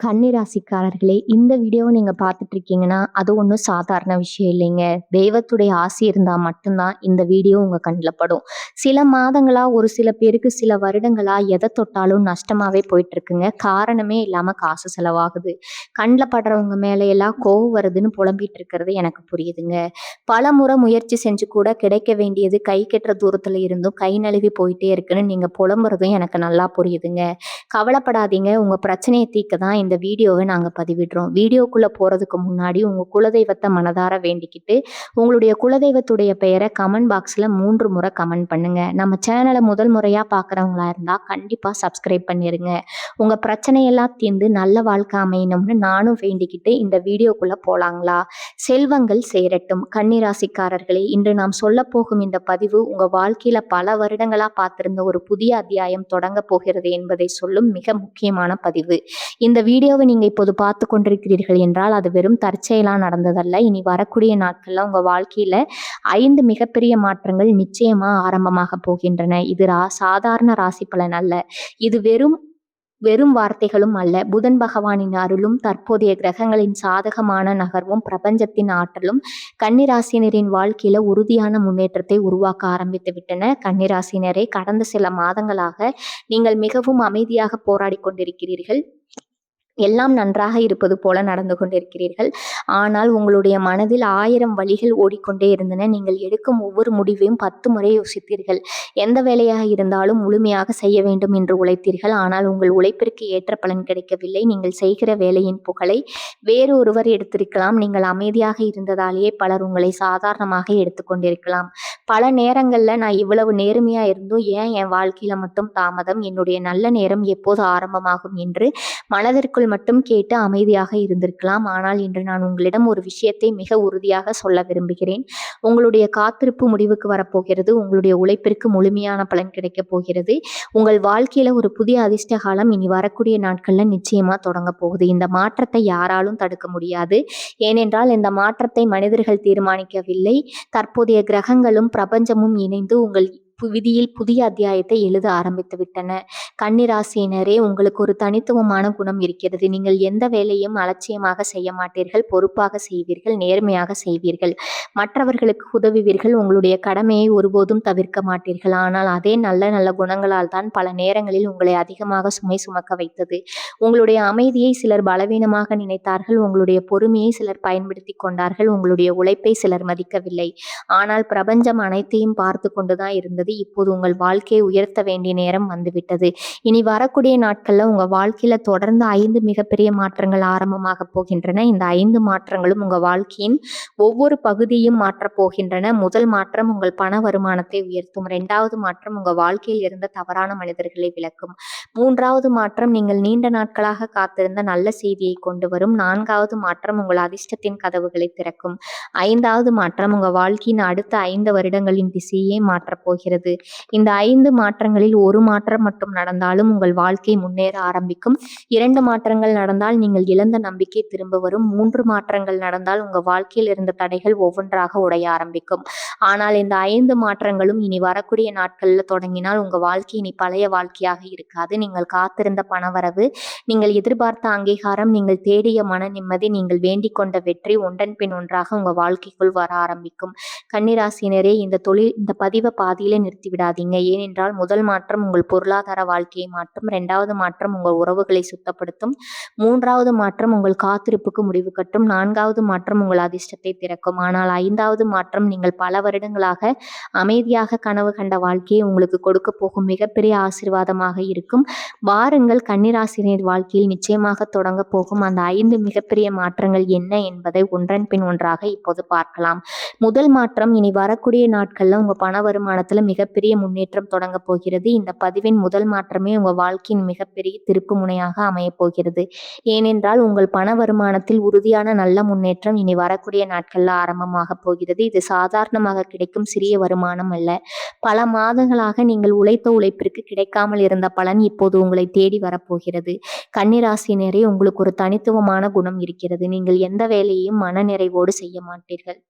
கன்னிராசிக்காரர்களே, இந்த வீடியோவை நீங்க பார்த்துட்டு இருக்கீங்கன்னா, அது ஒண்ணும் சாதாரண விஷயம் இல்லைங்க. தெய்வத்துடைய ஆசி இருந்தா மட்டும்தான் இந்த வீடியோ உங்க கண்ல படும். சில மாதங்களா, ஒரு சில பேருக்கு சில வருடங்களா எத தொட்டாலும் நஷ்டமாவே போயிட்டுருக்குங்க. காரணமே இல்லாம காசு செலவாகுது. கண்ல படுறவங்க மேல எல்லாம் கோவம் வருதுன்னு புலம்பிட்டு இருக்கிறது எனக்கு புரியுதுங்க. பலமுறை முயற்சி செஞ்சு கூட கிடைக்க வேண்டியது கை கெட்டுற தூரத்துல இருந்தும் கை நழுவி போயிட்டே இருக்குன்னு நீங்க புலம்புறதும் எனக்கு நல்லா புரியுதுங்க. கவலைப்படாதீங்க. உங்க பிரச்சனைய தீர்க்க தான் இந்த வீடியோவ நாங்க பதிவிடுறோம். வீடியோக்குள்ள போறதுக்கு முன்னாடி உங்க குலதெய்வத்த மனதார வேண்டிக்கிட்டு, உங்களுடைய குலதெய்வத்துடைய பெயர கமெண்ட் பாக்ஸ்ல 3 முறை கமெண்ட் பண்ணுங்க. நம்ம சேனல முதல் முறையா பார்க்குறவங்களா இருந்தா கண்டிப்பா சப்ஸ்கிரைப் பண்ணிருங்க. உங்க பிரச்சனையெல்லாம் தீர்ந்து நல்ல வாழ்க்கை அமையணும்னு நானும் வேண்டிக்கிட்டு இந்த வீடியோக்குள்ள போலாங்களா? செல்வங்கள் சேரட்டும். கன்னிராசிக்காரர்களே, இன்று நாம் சொல்லப்போகும் இந்த பதிவு உங்க வாழ்க்கையில பல வருடங்களா பார்த்திருந்த ஒரு புதிய அத்தியாயம் தொடங்க போகிறது என்பதை சொல்லும் மிக முக்கியமான பதிவு. இந்த வீடியோவை நீங்க இப்போது பார்த்து கொண்டிருக்கிறீர்கள் என்றால் அது வெறும் தற்செயலா நடந்ததல்ல. இனி வரக்கூடிய நாட்கள்ல உங்க வாழ்க்கையில 5 மிகப்பெரிய மாற்றங்கள் நிச்சயமா ஆரம்பமாக போகின்றன. இது சாதாரண ராசி பலன் அல்ல. இது வெறும் வெறும் வார்த்தைகளும் அல்ல. புதன் பகவானின் அருளும் தற்போதைய கிரகங்களின் சாதகமான நகர்வும் பிரபஞ்சத்தின் ஆற்றலும் கன்னிராசினரின் வாழ்க்கையில உறுதியான முன்னேற்றத்தை உருவாக்க ஆரம்பித்து விட்டன. கன்னிராசினரே, கடந்த சில மாதங்களாக நீங்கள் மிகவும் அமைதியாக போராடி கொண்டிருக்கிறீர்கள். எல்லாம் நன்றாக இருப்பது போல நடந்து கொண்டிருக்கிறீர்கள். ஆனால் உங்களுடைய மனதில் 1000 வழிகள் ஓடிக்கொண்டே இருந்தன. நீங்கள் எடுக்கும் ஒவ்வொரு முடிவையும் 10 முறை யோசித்தீர்கள். எந்த வேலையாக இருந்தாலும் முழுமையாக செய்ய வேண்டும் என்று உழைத்தீர்கள். ஆனால் உங்கள் உழைப்பிற்கு ஏற்ற பலன் கிடைக்கவில்லை. நீங்கள் செய்கிற வேலையின் புகழை வேறு ஒருவர் எடுத்திருக்கலாம். நீங்கள் அமைதியாக இருந்ததாலேயே பலர் உங்களை சாதாரணமாக எடுத்துக்கொண்டிருக்கலாம். பல நேரங்கள்ல நான் இவ்வளவு நேர்மையா இருந்தும் ஏன் என் வாழ்க்கையில மட்டும் தாமதம்? என்னுடைய நல்ல நேரம் எப்போது ஆரம்பமாகும் என்று மனதிற்குள் மட்டும் கேட்டு அமைதியாக இருந்திருக்கலாம். ஆனால் இன்று நான் உங்களிடம் ஒரு விஷயத்தை மிக உறுதியாக சொல்ல விரும்புகிறேன். உங்களுடைய காத்திருப்பு முடிவுக்கு வரப்போகிறது. உங்களுடைய உழைப்பிற்கு முழுமையான பலன் கிடைக்கப் போகிறது. உங்கள் வாழ்க்கையில ஒரு புதிய அதிர்ஷ்ட காலம் இனி வரக்கூடிய நாட்கள்ல நிச்சயமா தொடங்க போகுது. இந்த மாற்றத்தை யாராலும் தடுக்க முடியாது. ஏனென்றால் இந்த மாற்றத்தை மனிதர்கள் தீர்மானிக்கவில்லை. தற்போதைய கிரகங்களும் பிரபஞ்சமும் இணைந்து உங்கள் விதியில் புதிய அத்தியாயத்தை எழுத ஆரம்பித்து விட்டன. கன்னிராசியினரே, உங்களுக்கு ஒரு தனித்துவமான குணம் இருக்கிறது. நீங்கள் எந்த வேலையும் அலட்சியமாக செய்ய மாட்டீர்கள். பொறுப்பாக செய்வீர்கள், நேர்மையாக செய்வீர்கள், மற்றவர்களுக்கு உதவுவீர்கள். உங்களுடைய கடமையை ஒருபோதும் தவிர்க்க மாட்டீர்கள். ஆனால் அதே நல்ல நல்ல குணங்களால் தான் பல நேரங்களில் உங்களை அதிகமாக சுமை சுமக்க வைத்தது. உங்களுடைய அமைதியை சிலர் பலவீனமாக நினைத்தார்கள். உங்களுடைய பொறுமையை சிலர் பயன்படுத்தி கொண்டார்கள். உங்களுடைய உழைப்பை சிலர் மதிக்கவில்லை. ஆனால் பிரபஞ்சம் அனைத்தையும் பார்த்து கொண்டுதான் இருந்தது. இப்போது உங்கள் வாழ்க்கையை உயர்த்த வேண்டிய நேரம் வந்துவிட்டது. இனி வரக்கூடிய நாட்கள்ல உங்க வாழ்க்கையில தொடர்ந்து 5 மிகப்பெரிய மாற்றங்கள் ஆரம்பமாக போகின்றன. இந்த 5 மாற்றங்களும் உங்க வாழ்க்கையின் ஒவ்வொரு பகுதியும் மாற்றப் போகின்றன. முதல் மாற்றம் உங்கள் பண வருமானத்தை உயர்த்தும். 2வது மாற்றம் உங்க வாழ்க்கையில் இருந்த தவறான மனிதர்களை விலக்கும். 3வது மாற்றம் நீங்கள் நீண்ட நாட்களாக காத்திருந்த நல்ல செய்தியை கொண்டு வரும். 4வது மாற்றம் உங்கள் அதிர்ஷ்டத்தின் கதவுகளை திறக்கும். 5வது மாற்றம் உங்க வாழ்க்கையின் அடுத்த 5 வருடங்களின் திசையை மாற்றப் போகிறது. இந்த 5 மாற்றங்களில் ஒரு மாற்றம் மட்டும் நடந்தாலும் உங்கள் வாழ்க்கை முன்னேற ஆரம்பிக்கும். 2 மாற்றங்கள் நடந்தால் நீங்கள் இழந்த நம்பிக்கை திரும்ப வரும். 3 மாற்றங்கள் நடந்தால் உங்க வாழ்க்கையில் இருந்த தடைகள் ஒவ்வொன்றாக உடைய ஆரம்பிக்கும். ஆனால் இந்த 5 மாற்றங்களும் இனி வரக்கூடிய நாட்கள்ல தொடங்கினால் உங்க வாழ்க்கை இனி பழைய வாழ்க்கையாக இருக்காது. நீங்கள் காத்திருந்த பணவரவு, நீங்கள் எதிர்பார்த்த அங்கீகாரம், நீங்கள் தேடிய மன நிம்மதி, நீங்கள் வேண்டிக் கொண்ட வெற்றி ஒன்றன் பின் ஒன்றாக உங்க வாழ்க்கைக்குள் வர ஆரம்பிக்கும். கன்னிராசினரே, இந்த பதிவை பாதியில நிறுத்தி விடாதீங்க. ஏனென்றால் முதல் மாற்றம் உங்கள் பொருளாதார வாழ்க்கையை மாற்றும். 2வது மாற்றம் உங்கள் உறவுகளை சுத்தப்படுத்தும். 3வது மாற்றம் உங்கள் காத்திருப்புக்கு முடிவு கட்டும். 4வது மாற்றம் உங்கள் அதிர்ஷ்டத்தை திறக்கும். ஆனால் 5வது மாற்றம் நீங்கள் பல வருடங்களாக அமைதியாக கனவு கண்ட வாழ்க்கையை உங்களுக்கு கொடுக்க போகும் மிகப்பெரிய ஆசீர்வாதமாக இருக்கும். வாருங்கள், கன்னிராசினியர் வாழ்க்கையில் நிச்சயமாக தொடங்க போகும் அந்த 5 மிகப்பெரிய மாற்றங்கள் என்ன என்பதை ஒன்றன் பின் ஒன்றாக இப்போது பார்க்கலாம். முதல் மாற்றம், இனி வரக்கூடிய நாட்கள்ல உங்க பண வருமானத்துல மிகப்பெரிய முன்னேற்றம் தொடங்க போகிறது. இந்த பதிவின் முதல் மாற்றமே உங்க வாழ்க்கையின் மிகப்பெரிய திருப்பு முனையாக அமைய போகிறது. ஏனென்றால் உங்கள் பண வருமானத்தில் உறுதியான நல்ல முன்னேற்றம் இனி வரக்கூடிய நாட்கள்ல ஆரம்பமாக போகிறது. இது சாதாரணமாக கிடைக்கும் சிறிய வருமானம் அல்ல. பல மாதங்களாக நீங்கள் உழைத்த உழைப்பிற்கு கிடைக்காமல் இருந்த பலன் இப்போது உங்களை தேடி வரப்போகிறது. கன்னிராசினரே, உங்களுக்கு ஒரு தனித்துவமான குணம் இருக்கிறது. நீங்கள் எந்த வேலையையும் மன நிறைவோடு செய்ய மாட்டீர்கள்.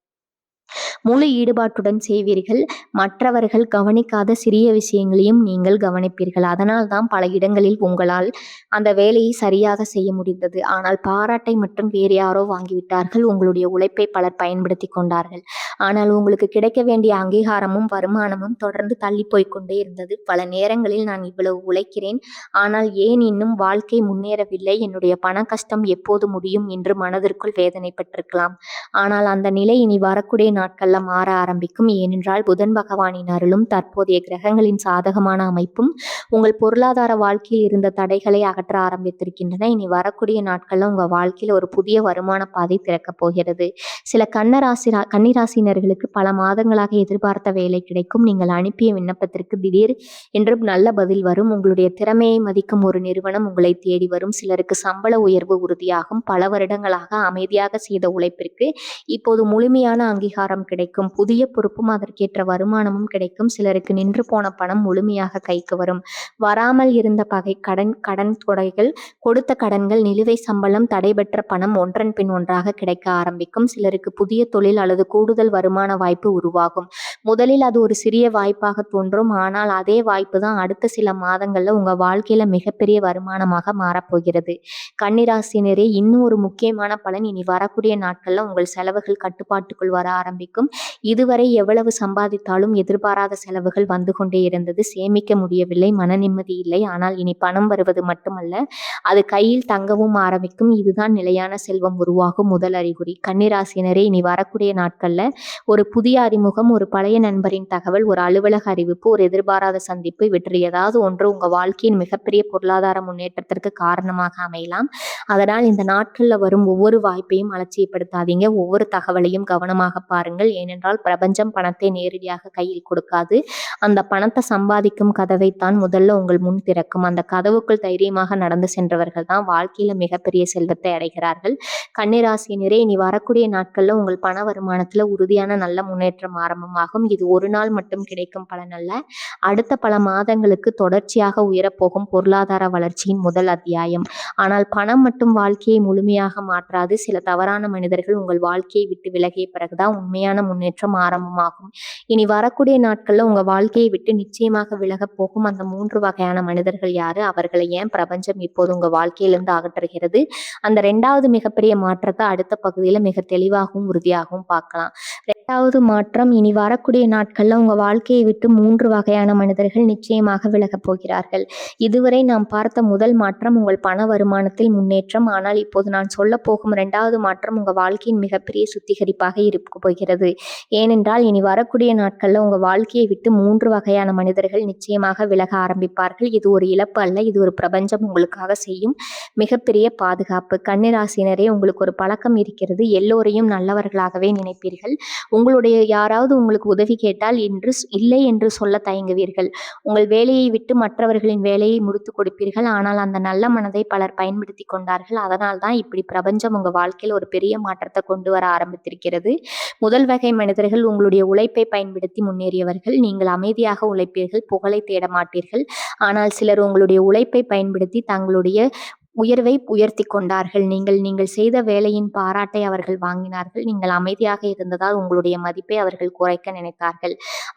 முழு ஈடுபாட்டுடன் செய்வீர்கள். மற்றவர்கள் கவனிக்காத சிறிய விஷயங்களையும் நீங்கள் கவனிப்பீர்கள். அதனால் தான் பல இடங்களில் உங்களால் அந்த வேலையை சரியாக செய்ய முடிந்தது. ஆனால் பாராட்டை மட்டும் வேறு யாரோ வாங்கிவிட்டார்கள். உங்களுடைய உழைப்பை பலர் பயன்படுத்தி கொண்டார்கள். ஆனால் உங்களுக்கு கிடைக்க வேண்டிய அங்கீகாரமும் வருமானமும் தொடர்ந்து தள்ளி போய்க்கொண்டே இருந்தது. பல நேரங்களில் நான் இவ்வளவு உழைக்கிறேன், ஆனால் ஏன் இன்னும் வாழ்க்கை முன்னேறவில்லை, என்னுடைய பண கஷ்டம் எப்போது முடியும் என்று மனதிற்குள் வேதனைப்பட்டிருக்கலாம். ஆனால் அந்த நிலை இனி வரக்கூடிய நாட்கள்ல மாற ஆரம்பிக்கும். ஏனென்றால் புதன் பகவானின் அருளும் தற்போதைய கிரகங்களின் சாதகமான அமைப்பும் உங்கள் பொருளாதார வாழ்க்கையில் இருந்த தடைகளை அகற்ற ஆரம்பித்திருக்கின்றன. இனி வரக்கூடிய நாட்கள்ல உங்க வாழ்க்கையில ஒரு புதிய வருமான பாதை திறக்கப் போகிறது. சில கன்னிராசினர்களுக்கு பல மாதங்களாக எதிர்பார்த்த வேலை கிடைக்கும். நீங்கள் அனுப்பிய விண்ணப்பத்திற்கு திடீர் என்றும் நல்ல பதில் வரும். உங்களுடைய திறமையை மதிக்கும் ஒரு நிறுவனம் உங்களை தேடி வரும். சிலருக்கு சம்பள உயர்வு உறுதியாகும். பல வருடங்களாக அமைதியாக செய்த உழைப்பிற்கு இப்போது முழுமையான அங்கீகாரம் கிடைக்கும். புதிய பொறுப்பும் அதற்கேற்ற வருமானமும் கிடைக்கும். சிலருக்கு நின்று போன பணம் முழுமையாக கைக்கு வரும். வராமல் இருந்த கடன் தொகைகள், கொடுத்த கடன்கள், நிலுவை சம்பளம், தடைபெற்ற பணம் ஒன்றன் பின் ஒன்றாக கிடைக்க ஆரம்பிக்கும். சிலருக்கு புதிய தொழில் அல்லது கூடுதல் வருமான வாய்ப்பு உருவாகும். முதலில் அது ஒரு சிறிய வாய்ப்பாக தோன்றும். ஆனால் அதே வாய்ப்பு தான் அடுத்த சில மாதங்கள்ல உங்க வாழ்க்கையில மிகப்பெரிய வருமானமாக மாறப்போகிறது. கன்னிராசினரே, இன்னும் ஒரு முக்கியமான பலன், இனி வரக்கூடிய நாட்கள்ல உங்கள் செலவுகள் கட்டுப்பாட்டுக்குள் வர ஆரம்பிக்கும். இதுவரை எவ்வளவு சம்பாதித்தாலும் எதிர்பாராத செலவுகள் வந்து கொண்டே இருந்தது. சேமிக்க முடியவில்லை, மன நிம்மதி இல்லை. ஆனால் இனி பணம் வருவது மட்டுமல்ல, அது கையில் தங்கவும் ஆரம்பிக்கும். இதுதான் நிலையான செல்வம் உருவாகும் முதல் அறிகுறி. கன்னிராசினரே, இனி வரக்கூடிய நாட்கள்ல ஒரு புதிய அறிமுகம், ஒரு பழைய நண்பரின் தகவல், ஒரு அலுவலக அறிவிப்பு, ஒரு எதிர்பாராத சந்திப்பு, இவற்றில் ஏதாவது ஒன்று உங்க வாழ்க்கையின் மிகப்பெரிய பொருளாதார முன்னேற்றத்திற்கு காரணமாக அமையலாம். அதனால் இந்த நாட்கள்ல வரும் ஒவ்வொரு வாய்ப்பையும் அலட்சியப்படுத்தாதீங்க. ஒவ்வொரு தகவலையும் கவனமாக பாருங்கள். ஏனென்றால் பிரபஞ்சம் பணத்தை நேரடியாக கையில் கொடுக்காது. அந்த பணத்தை சம்பாதிக்கும் கதவைத்தான் முதல்ல உங்கள் முன் திறக்கும். அந்த கதவுக்குள் தைரியமாக நடந்து சென்றவர்கள் தான் வாழ்க்கையில மிகப்பெரிய செல்வத்தை அடைகிறார்கள். கன்னிராசினரே, இனி வரக்கூடிய நாட்கள்ல உங்கள் பண வருமானத்துல உறுதியான நல்ல முன்னேற்றம் ஆரம்பமாகும். இது ஒரு நாள் மட்டும் கிடைக்கும் பலன் அல்ல, அடுத்த பல மாதங்களுக்கு தொடர்ச்சியாக உயரப்போகும் பொருளாதார வளர்ச்சியின் முதல் அத்தியாயம். ஆனால் பணம் மட்டும் வாழ்க்கையை முழுமையாக மாற்றாது. சில தவறான மனிதர்கள் உங்கள் வாழ்க்கையை விட்டு விலகிய பிறகுதான் உண்மையான முன்னேற்றம் ஆரம்பமாகும். இனி வரக்கூடிய நாட்கள்ல உங்க வாழ்க்கையை விட்டு நிச்சயமாக விலகப் போகும் அந்த 3 வகையான மனிதர்கள் யாரு? அவர்களை ஏன் பிரபஞ்சம் இப்போது உங்க வாழ்க்கையிலிருந்து அகற்றுகிறது? அந்த 2வது மிகப்பெரிய மாற்றத்தை அடுத்த பகுதியில மிக தெளிவாகவும் உறுதியாகவும் பார்க்கலாம். 2வது மாற்றம், இனி வரக்கூடிய நாட்கள்ல உங்க வாழ்க்கையை விட்டு 3 வகையான மனிதர்கள் நிச்சயமாக விலகப் போகிறார்கள். இதுவரை நாம் பார்த்த முதல் மாற்றம் உங்கள் பண வருமானத்தில் முன்னேற்றம். ஆனால் இப்போது நான் சொல்ல போகும் 2வது மாற்றம் உங்க வாழ்க்கையின் மிகப்பெரிய சுத்திகரிப்பாக இருக்க போகிறது. ஏனென்றால் இனி வரக்கூடிய நாட்கள்ல உங்க வாழ்க்கையை விட்டு 3 வகையான மனிதர்கள் நிச்சயமாக விலக ஆரம்பிப்பார்கள். இது ஒரு இழப்பு அல்ல, இது ஒரு பிரபஞ்சம் உங்களுக்காக செய்யும் மிகப்பெரிய பாதுகாப்பு. கன்னிராசினரே, உங்களுக்கு ஒரு பழக்கம் இருக்கிறது. எல்லோரையும் நல்லவர்களாகவே நினைப்பீர்கள். உங்களுடைய யாராவது உங்களுக்கு உதவி கேட்டால் இல்லை என்று சொல்ல தயங்குவீர்கள். உங்கள் வேலையை விட்டு மற்றவர்களின் வேலையை முடித்து கொடுப்பீர்கள். ஆனால் அந்த நல்ல மனதை பலர் பயன்படுத்தி கொண்டார்கள். அதனால் தான் இப்படி பிரபஞ்சம் உங்க வாழ்க்கையில் ஒரு பெரிய மாற்றத்தை கொண்டு வர ஆரம்பித்திருக்கிறது. முதல் வகை மனிதர்கள் உங்களுடைய உழைப்பை பயன்படுத்தி முன்னேறியவர்கள். நீங்கள் அமைதியாக உழைப்பீர்கள், புகழை தேட மாட்டீர்கள். ஆனால் சிலர் உங்களுடைய உழைப்பை பயன்படுத்தி தங்களுடைய உயர்வை உயர்த்தி கொண்டார்கள். நீங்கள் செய்த வேலையின் பாராட்டை அவர்கள் வாங்கினார்கள். நீங்கள் அமைதியாக இருந்ததால் உங்களுடைய மதிப்பை அவர்கள் குறைக்க நினைத்தார்கள்.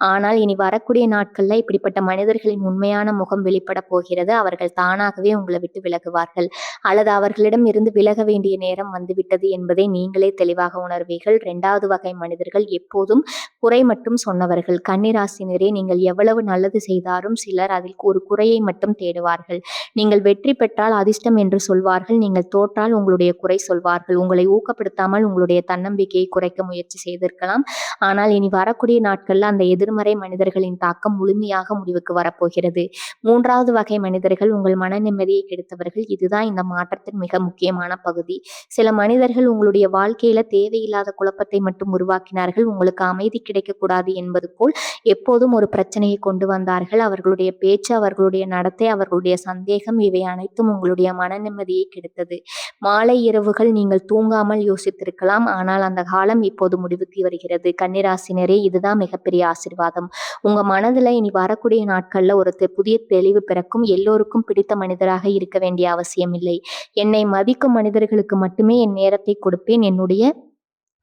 ஆனால் இனி வரக்கூடிய நாட்கள்ல இப்படிப்பட்ட மனிதர்களின் உண்மையான முகம் வெளிப்பட போகிறது. அவர்கள் தானாகவே உங்களை விட்டு விலகுவார்கள், அல்லது அவர்களிடம் இருந்து விலக வேண்டிய நேரம் வந்துவிட்டது என்பதை நீங்களே தெளிவாக உணர்வீர்கள். 2வது வகை மனிதர்கள் எப்போதும் குறை மட்டும் சொன்னவர்கள். கன்னிராசினரே, நீங்கள் எவ்வளவு நல்லது செய்தாலும் சிலர் அதில் ஒரு குறையை மட்டும் தேடுவார்கள். நீங்கள் வெற்றி பெற்றால் அதிர்ஷ்டம் என்று சொல்வார்கள், நீங்கள் தோற்றால் உங்களுடைய குறை சொல்வார்கள். உங்களை ஊக்கப்படுத்தாமல் உங்களுடைய தன்னம்பிக்கையை குறைக்க முயற்சி செய்திருக்கலாம். ஆனால் இனி வரக்கூடிய நாட்கள்ல அந்த எதிர்மறை மனிதர்களின் தாக்கம் முழுமையாக முடிவுக்கு வரப்போகிறது. 3வது வகை மனிதர்கள் உங்கள் மன நிம்மதியை கெடுத்தவர்கள். இதுதான் இந்த மாற்றத்தின் மிக முக்கியமான பகுதி. சில மனிதர்கள் உங்களுடைய வாழ்க்கையில தேவையில்லாத குழப்பத்தை மட்டும் உருவாக்கினார்கள். உங்களுக்கு அமைதி கிடைக்கக்கூடாது என்பது போல் எப்போதும் ஒரு பிரச்சனையை கொண்டு வந்தார்கள். அவர்களுடைய பேச்சு, அவர்களுடைய நடத்தை, அவர்களுடைய சந்தேகம், இவை அனைத்தும் உங்களுடைய மன நிம்மதியை கெடுத்தது. மாலை இரவுகள் நீங்கள் தூங்காமல் யோசித்திருக்கலாம். ஆனால் அந்த காலம் இப்போது முடிவுக்கு வருகிறது. கன்னிராசினரே, இதுதான் மிகப்பெரிய ஆசீர்வாதம். உங்க மனதுல இனி வரக்கூடிய நாட்கள்ல ஒரு புதிய தெளிவு பிறக்கும். எல்லோருக்கும் பிடித்த மனிதராக இருக்க வேண்டிய அவசியம் இல்லை. என்னை மதிக்கும் மனிதர்களுக்கு மட்டுமே என் நேரத்தை கொடுப்பேன். என்னுடைய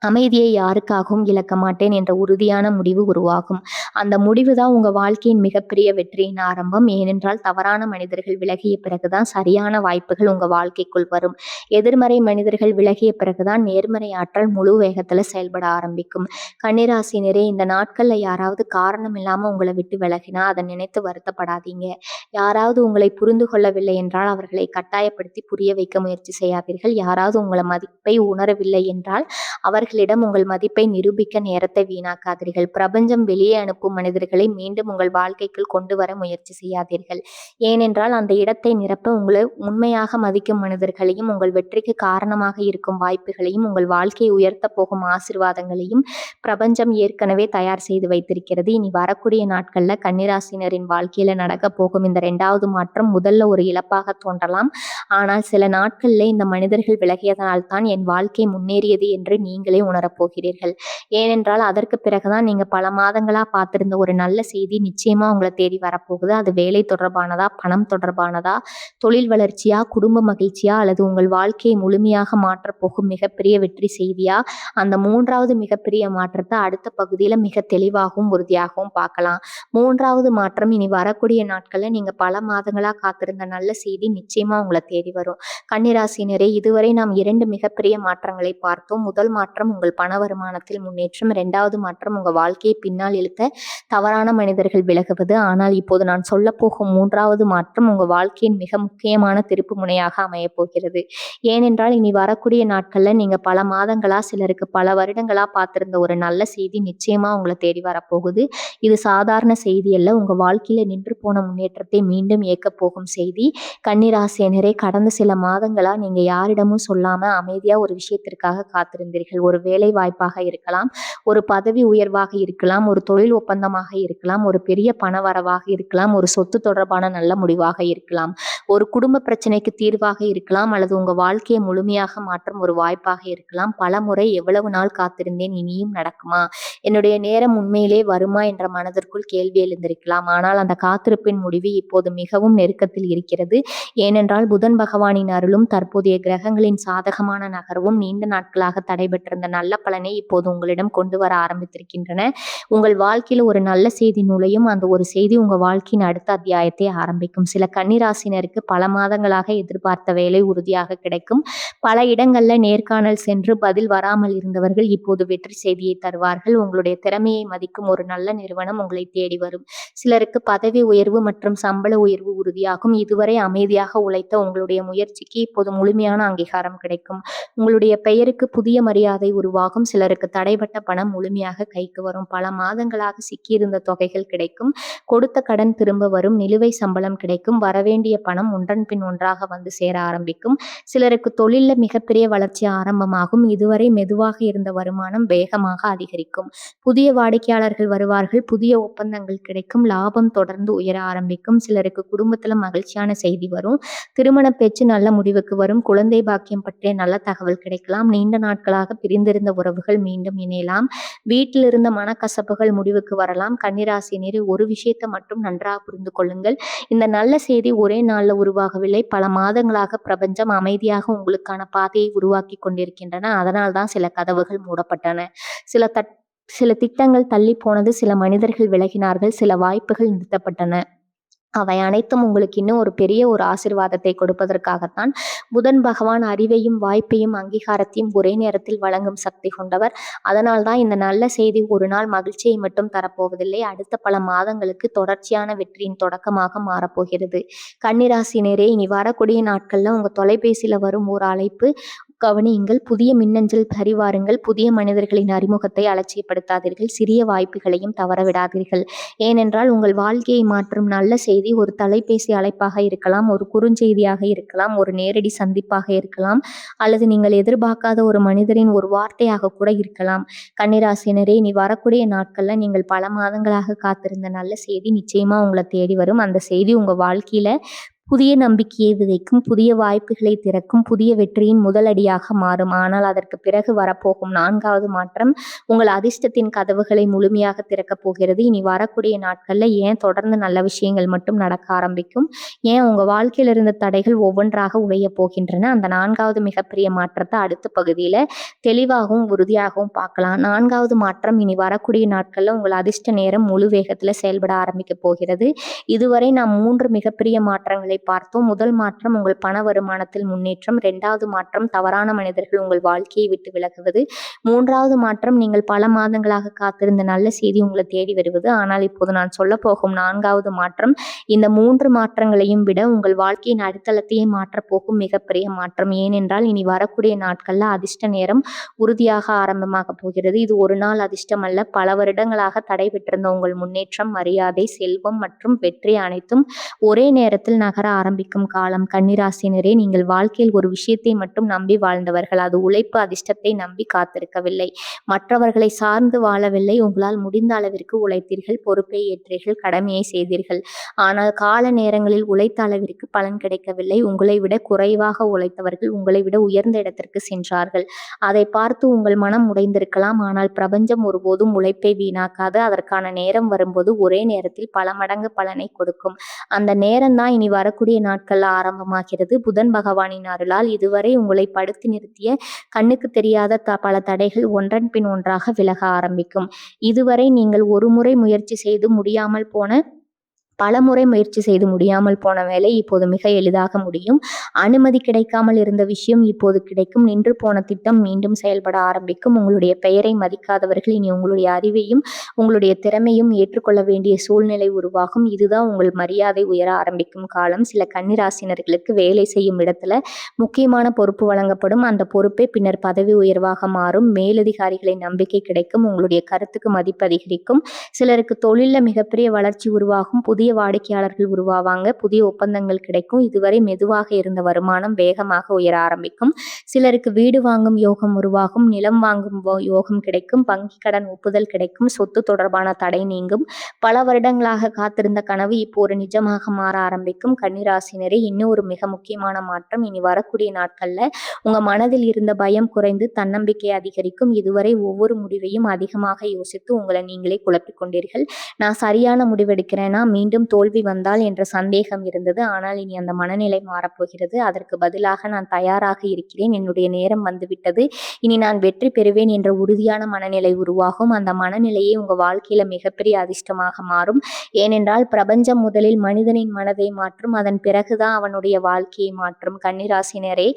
அமைதியை யாருக்காகவும் இழக்க மாட்டேன் என்ற உறுதியான முடிவு உருவாகும். அந்த முடிவு தான் உங்க வாழ்க்கையின் மிகப்பெரிய வெற்றியின் ஆரம்பம். ஏனென்றால் தவறான மனிதர்கள் விலகிய பிறகுதான் சரியான வாய்ப்புகள் உங்க வாழ்க்கைக்குள் வரும். எதிர்மறை மனிதர்கள் விலகிய பிறகுதான் நேர்மறை ஆற்றல் முழு வேகத்துல செயல்பட ஆரம்பிக்கும். கன்னிராசினரே, இந்த நாட்கள்ல யாராவது காரணம் இல்லாம உங்களை விட்டு விலகினா அதை நினைத்து வருத்தப்படாதீங்க. யாராவது உங்களை புரிந்து கொள்ளவில்லை என்றால் அவர்களை கட்டாயப்படுத்தி புரிய வைக்க முயற்சி செய்யாதீர்கள். யாராவது உங்களை மதிப்பை உணரவில்லை என்றால் அவர்களிடம் உங்கள் மதிப்பை நிரூபிக்க நேரத்தை வீணாக்காதீர்கள். பிரபஞ்சம் வெளியே அனுப்பும் மனிதர்களை மீண்டும் உங்கள் வாழ்க்கைக்குள் கொண்டு வர முயற்சி செய்யாதீர்கள். ஏனென்றால் அந்த இடத்தை நிரப்ப உங்களை உண்மையாக மதிக்கும் மனிதர்களையும் உங்கள் வெற்றிக்கு காரணமாக இருக்கும் வாய்ப்புகளையும் உங்கள் வாழ்க்கையை உயர்த்த போகும் ஆசீர்வாதங்களையும் பிரபஞ்சம் ஏற்கனவே தயார் செய்து வைத்திருக்கிறது. இனி வரக்கூடிய நாட்கள்ல கன்னிராசினரின் வாழ்க்கையில நடக்க போகும் இந்த 2வது மாற்றம் முதல்ல ஒரு இழப்பாக தோன்றலாம். ஆனால் சில நாட்கள்ல இந்த மனிதர்கள் விலகியதனால் தான் என் வாழ்க்கை முன்னேறியது என்று நீங்களே உணரப்போகிறீர்கள். ஏனென்றால் அதற்கு பிறகுதான் நீங்க பல மாதங்களா பார்த்திருந்த ஒரு நல்ல செய்தி நிச்சயமா உங்களை தேடி வரப்போகுது. அது வேலை தொடர்பானதா, பணம் தொடர்பானதா, தொழில் வளர்ச்சியா, குடும்ப மகிழ்ச்சியா, அல்லது உங்கள் வாழ்க்கையை முழுமையாக மாற்றப் போகும் மிகப்பெரிய வெற்றி செய்தியா? அந்த 3வது மிகப்பெரிய மாற்றத்தை அடுத்த பகுதியில மிக தெளிவாகவும் உறுதியாகவும் பார்க்கலாம். 3வது மாற்றம் இனி வரக்கூடிய நாட்கள்ல நீங்க பல மாதங்களா காத்திருந்த நல்ல செய்தி நிச்சயமா உங்களை தேடி வரும். கன்னிராசினரே, இதுவரை நாம் 2 மிகப்பெரிய மாற்றங்களை பார்த்தோம். முதல் மாற்றம் உங்கள் பண வருமானத்தில் முன்னேற்றம். 2வது மாற்றம் உங்க வாழ்க்கையை பின்னால் இழுத்த தவறான மனிதர்கள் விலகுவது. ஆனால் இப்போது நான் சொல்ல போகும் 3வது மாற்றம் உங்க வாழ்க்கையின் மிக முக்கியமான திருப்பு முனையாக அமைய போகிறது. ஏனென்றால் இனி வரக்கூடிய நாட்கள்ல நீங்க பல மாதங்களா, சிலருக்கு பல வருடங்களா பார்த்திருந்த ஒரு நல்ல செய்தி நிச்சயமா உங்களை தேடி வரப்போகுது. இது சாதாரண செய்தி அல்ல, உங்க வாழ்க்கையில நின்று போன முன்னேற்றத்தை மீண்டும் இயக்க போகும் செய்தி. கன்னிராசினரே, கடந்த சில மாதங்களா நீங்க யாரிடமும் சொல்லாம அமைதியா ஒரு விஷயத்திற்காக காத்திருந்தீர்கள். ஒரு வேலை வாய்ப்பாக இருக்கலாம், ஒரு பதவி உயர்வாக இருக்கலாம், ஒரு தொழில் ஒப்பந்தமாக இருக்கலாம், ஒரு பெரிய பண வரவாக இருக்கலாம், ஒரு சொத்து தொடர்பான நல்ல முடிவாக இருக்கலாம், ஒரு குடும்ப பிரச்சனைக்கு தீர்வாக இருக்கலாம், அல்லது உங்க வாழ்க்கையை முழுமையாக மாற்றும் ஒரு வாய்ப்பாக இருக்கலாம். பல முறை எவ்வளவு நாள் காத்திருந்தேன், இனியும் நடக்குமா, என்னுடைய நேரம் உண்மையிலே வருமா என்ற மனதிற்குள் கேள்வி எழுந்திருக்கலாம். ஆனால் அந்த காத்திருப்பின் முடிவு இப்போது மிகவும் நெருக்கத்தில் இருக்கிறது. ஏனென்றால் புதன் பகவானின் அருளும் தற்போதைய கிரகங்களின் சாதகமான நகர்வும் நீண்ட நாட்களாக தடைபெற்றிருந்த நல்ல பலனை இப்போது உங்களிடம் கொண்டு வர ஆரம்பித்திருக்கின்றன. உங்கள் வாழ்க்கையில் ஒரு நல்ல செய்தி நுழையும். அந்த ஒரு செய்தி உங்க வாழ்க்கையின் அடுத்த அத்தியாயத்தை ஆரம்பிக்கும். சில கன்னிராசினருக்கு பல மாதங்களாக எதிர்பார்த்த வேலை உறுதியாக கிடைக்கும். பல இடங்கள்ல நேர்காணல் சென்று பதில் வராமல் இருந்தவர்கள் இப்போது வெற்றி செய்தியை தருவார்கள். உங்களுடைய திறமையை மதிக்கும் ஒரு நல்ல நிறுவனம் உங்களை தேடி வரும். சிலருக்கு பதவி உயர்வு மற்றும் சம்பள உயர்வு உறுதியாகும். இதுவரை அமைதியாக உழைத்த உங்களுடைய முயற்சிக்கு இப்போது முழுமையான அங்கீகாரம் கிடைக்கும். உங்களுடைய பெயருக்கு புதிய மரியாதை உருவாகும். சிலருக்கு தடைபட்ட பணம் முழுமையாக கைக்கு வரும். பல மாதங்களாக சிக்கியிருந்த தொகைகள் கிடைக்கும். கொடுத்த கடன் திரும்ப வரும். நிலுவை சம்பளம் கிடைக்கும். வரவேண்டிய பணம் ஒன்றன் பின் ஒன்றாக வந்து சேர ஆரம்பிக்கும். சிலருக்கு தொழில்ல மிகப்பெரிய வளர்ச்சி ஆரம்பமாகும். இதுவரை மெதுவாக இருந்த வருமானம் வேகமாக அதிகரிக்கும். புதிய வாடிக்கையாளர்கள் வருவார்கள். புதிய ஒப்பந்தங்கள் கிடைக்கும். லாபம் தொடர்ந்து உயர ஆரம்பிக்கும். சிலருக்கு குடும்பத்துல மகிழ்ச்சியான செய்தி வரும். திருமண பேச்சு நல்ல முடிவுக்கு வரும். குழந்தை பாக்கியம் பற்றிய நல்ல தகவல் கிடைக்கலாம். நீண்ட நாட்களாக பிரிந்திருந்த உறவுகள் மீண்டும் இணையலாம். வீட்டில் இருந்த மனக்கசப்புகள் முடிவுக்கு வரலாம். கன்னிராசினரே, ஒரு விஷயத்தை மட்டும் நன்றாக புரிந்து கொள்ளுங்கள். இந்த நல்ல செய்தி ஒரே நாள்ல உருவாகவில்லை. பல மாதங்களாக பிரபஞ்சம் அமைதியாக உங்களுக்கான பாதையை உருவாக்கி கொண்டிருக்கின்றன. அதனால்தான் சில கதவுகள் மூடப்பட்டன. சில திட்டங்கள் தள்ளி போனது. சில மனிதர்கள் விலகினார்கள். சில வாய்ப்புகள் நிறுத்தப்பட்டன. அவை அனைத்தும் உங்களுக்கு இன்னும் ஒரு பெரிய ஆசீர்வாதத்தை கொடுப்பதற்காகத்தான். புதன் பகவான் அறிவையும் வாய்ப்பையும் அங்கீகாரத்தையும் ஒரே நேரத்தில் வழங்கும் சக்தி கொண்டவர். அதனால்தான் இந்த நல்ல செய்தி ஒரு நாள் மகிழ்ச்சியை மட்டும் தரப்போவதில்லை, அடுத்த பல மாதங்களுக்கு தொடர்ச்சியான வெற்றியின் தொடக்கமாக மாறப்போகிறது. கன்னிராசினரே, இனி வரக்கூடிய நாட்கள்ல உங்க தொலைபேசியில வரும் ஒரு அழைப்பு கவனியுங்கள். புதிய மின்னஞ்சல் சரிவாருங்கள். புதிய மனிதர்களின் அறிமுகத்தை அலட்சியப்படுத்தாதீர்கள். சிறிய வாய்ப்புகளையும் தவறவிடாதீர்கள். ஏனென்றால் உங்கள் வாழ்க்கையை மாற்றும் நல்ல செய்தி ஒரு தொலைபேசி அழைப்பாக இருக்கலாம், ஒரு குறுஞ்செய்தியாக இருக்கலாம், ஒரு நேரடி சந்திப்பாக இருக்கலாம், அல்லது நீங்கள் எதிர்பார்க்காத ஒரு மனிதரின் ஒரு வார்த்தையாக கூட இருக்கலாம். கன்னிராசினரே, இனி வரக்கூடிய நாட்கள்ல நீங்கள் பல மாதங்களாக காத்திருந்த நல்ல செய்தி நிச்சயமா உங்களை தேடி வரும். அந்த செய்தி உங்க வாழ்க்கையில புதிய நம்பிக்கையை விதைக்கும், புதிய வாய்ப்புகளை திறக்கும், புதிய வெற்றியின் முதல் அடியாக மாறும். ஆனால் அதற்கு பிறகு வரப்போகும் 4வது மாற்றம் உங்கள் அதிர்ஷ்டத்தின் கதவுகளை முழுமையாக திறக்கப் போகிறது. இனி வரக்கூடிய நாட்கள்ல ஏன் தொடர்ந்து நல்ல விஷயங்கள் மட்டும் நடக்க ஆரம்பிக்கும், ஏன் உங்க வாழ்க்கையில் இருந்த தடைகள் ஒவ்வொன்றாக உடையப் போகின்றன. அந்த 4வது மிகப்பெரிய மாற்றத்தை அடுத்த பகுதியில தெளிவாகவும் உறுதியாகவும் பார்க்கலாம். 4வது மாற்றம் இனி வரக்கூடிய நாட்கள்ல உங்கள் அதிர்ஷ்ட நேரம் முழு வேகத்துல செயல்பட ஆரம்பிக்க போகிறது. இதுவரை நாம் 3 மிகப்பெரிய மாற்றங்களை பார்த்தோம். முதல் மாற்றம் உங்கள் பண வருமானத்தில் முன்னேற்றம், 2வது மாற்றம் தவறான மனிதர்கள் உங்கள் வாழ்க்கையை விட்டு விலகுவது, 3வது மாற்றம் நீங்கள் பல மாதங்களாக காத்திருந்த நல்ல செய்தி உங்களை தேடி வருவது. ஆனால் இப்போது நான் சொல்ல போகும் 4வது மாற்றம் இந்த 3 மாற்றங்களையும் விட உங்கள் வாழ்க்கையின் அடித்தளத்தையே மாற்றப்போகும் மிகப்பெரிய மாற்றம். ஏனென்றால் இனி வரக்கூடிய நாட்கள்ல அதிர்ஷ்ட நேரம் உறுதியாக ஆரம்பமாக போகிறது. இது ஒரு நாள் அதிர்ஷ்டம் அல்ல, பல வருடங்களாக தடைபெற்றிருந்த உங்கள் முன்னேற்றம், மரியாதை, செல்வம் மற்றும் வெற்றி அனைத்தும் ஒரே நேரத்தில் நகர ஆரம்பிக்கும் காலம். கன்னிராசினரே, நீங்கள் வாழ்க்கையில் ஒரு விஷயத்தை மட்டும் நம்பி வாழ்ந்தவர்கள். அது உழைப்பு. அதிர்ஷ்டத்தை நம்பி காத்திருக்கவில்லை, மற்றவர்களை சார்ந்து வாழவில்லை. உங்களால் முடிந்த அளவிற்கு உழைத்தீர்கள், பொறுப்பை ஏற்றீர்கள், கடமையை செய்தீர்கள். ஆனால் கால நேரங்களில் உழைத்த அளவிற்கு பலன் கிடைக்கவில்லை. உங்களை விட குறைவாக உழைத்தவர்கள் உங்களை விட உயர்ந்த இடத்திற்கு சென்றார்கள். அதை பார்த்து உங்கள் மனம் உடைந்திருக்கலாம். ஆனால் பிரபஞ்சம் ஒருபோதும் உழைப்பை வீணாக்காது. அதற்கான நேரம் வரும்போது ஒரே நேரத்தில் பல மடங்கு பலனை கொடுக்கும். அந்த நேரம்தான் இனி வரக்கூடிய நாட்கள்ல ஆரம்பமாகிறது. புதன் பகவானின் அருளால் இதுவரை உங்களை படுத்தி நிறுத்திய கண்ணுக்கு தெரியாத பல தடைகள் ஒன்றன் பின் ஒன்றாக விலக ஆரம்பிக்கும். இதுவரை நீங்கள் ஒரு முறை முயற்சி செய்து முடியாமல் போன பலமுறை முயற்சி செய்து முடியாமல் போன வேலை இப்போது மிக எளிதாக முடியும். அனுமதி கிடைக்காமல் இருந்த விஷயம் இப்போது கிடைக்கும். நின்று போன திட்டம் மீண்டும் செயல்பட ஆரம்பிக்கும். உங்களுடைய பெயரை மதிக்காதவர்கள் இனி உங்களுடைய அறிவையும் உங்களுடைய திறமையும் ஏற்றுக்கொள்ள வேண்டிய சூழ்நிலை உருவாகும். இதுதான் உங்கள் மரியாதை உயர ஆரம்பிக்கும் காலம். சில கன்னிராசினர்களுக்கு வேலை செய்யும் இடத்துல முக்கியமான பொறுப்பு வழங்கப்படும். அந்த பொறுப்பே பின்னர் பதவி உயர்வாக மாறும். மேலதிகாரிகளை நம்பிக்கை கிடைக்கும். உங்களுடைய கருத்துக்கு மதிப்பு அதிகரிக்கும். சிலருக்கு தொழிலில் மிகப்பெரிய வளர்ச்சி உருவாகும். புதிய வாடிக்கையாளர்கள் உருவாவாங்க. புதிய ஒப்பந்தங்கள் கிடைக்கும். இதுவரை மெதுவாக இருந்த வருமானம் வேகமாக உயர ஆரம்பிக்கும். சிலருக்கு வீடு வாங்கும் யோகம் உருவாகும். நிலம் வாங்கும் யோகம் கிடைக்கும். வங்கி கடன் ஒப்புதல் கிடைக்கும். சொத்து தொடர்பான தடை நீங்கும். பல வருடங்களாக காத்திருந்த கனவு இப்போ ஒரு நிஜமாக மாற ஆரம்பிக்கும். கன்னிராசினரே, இன்னும் ஒரு மிக முக்கியமான மாற்றம் இனி வரக்கூடிய நாட்கள்ல உங்க மனதில் இருந்த பயம் குறைந்து தன்னம்பிக்கை அதிகரிக்கும். இதுவரை ஒவ்வொரு முடிவையும் அதிகமாக யோசித்து உங்களை நீங்களே குழப்பிக் கொண்டீர்கள். நான் சரியான முடிவெடுக்கிறேனா, மீண்டும் தோல்வி வந்தால் என்ற சந்தேகம் இருந்தது. ஆனால் இனி அந்த மனநிலை மாறப்போகிறது. அதற்கு பதிலாக நான் தயாராக இருக்கிறேன், என்னுடைய நேரம் வந்துவிட்டது, இனி நான் வெற்றி பெறுவேன் என்ற உறுதியான மனநிலை உருவாகும். அந்த மனநிலையே உங்க வாழ்க்கையில மிகப்பெரிய அதிர்ஷ்டமாக மாறும். ஏனென்றால் பிரபஞ்சம் முதலில் மனிதனின் மனதை மாற்றும், அதன் பிறகுதான் அவனுடைய வாழ்க்கையை மாற்றும். கன்னிராசினரே,